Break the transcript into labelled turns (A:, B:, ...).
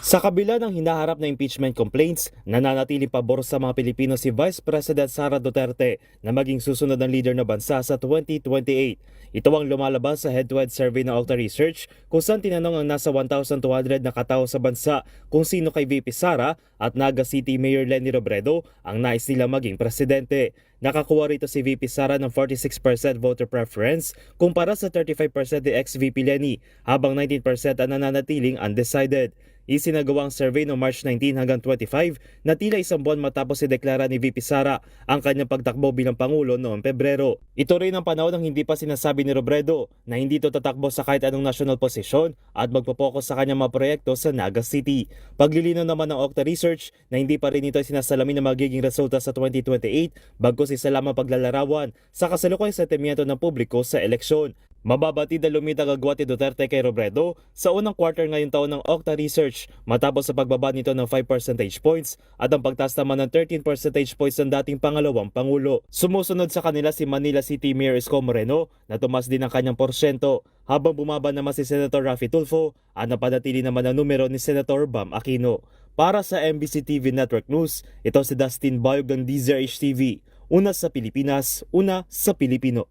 A: Sa kabila ng hinaharap na impeachment complaints, nananatiling pabor sa mga Pilipino si Vice President Sara Duterte na maging susunod ng leader ng bansa sa 2028. Ito ang lumalabas sa head-to-head survey ng Okta Research kung saan tinanong ang nasa 1,200 na katao sa bansa kung sino kay VP Sara at Naga City Mayor Leni Robredo ang nais nila maging presidente. Nakakuha rito si VP Sara ng 46% voter preference kumpara sa 35% ni ex-VP Leni habang 19% ang nananatiling undecided. Isinagawa ang survey noong March 19 hanggang 25 na tila isang buwan matapos ideklara ni VP Sara ang kanyang pagtakbo bilang Pangulo noong Pebrero. Ito rin ang panahon ng hindi pa sinasabi ni Robredo na hindi ito tatakbo sa kahit anong national posisyon at magpopokus sa kanyang mga proyekto sa Naga City. Paglilinaw naman ng Okta Research na hindi pa rin ito sinasalamin ng magiging resulta sa 2028 bagkus isa lamang paglalarawan sa kasalukuyang sentimiento ng publiko sa eleksyon. Mababatid na lumitag agwat ni Duterte kay Robredo sa unang quarter ngayong taon ng Okta Research matapos sa pagbaba nito ng 5 percentage points at ang pagtaas naman ng 13 percentage points ng dating pangalawang Pangulo. Sumusunod sa kanila si Manila City Mayor Isko Moreno na tumas din ang kanyang porsyento habang bumaba naman si Senator Raffy Tulfo at napanatili naman ang numero ni Senator Bam Aquino. Para sa MBC TV Network News, ito si Dustin Bayog ng DZRH TV. Una sa Pilipinas, una sa Pilipino.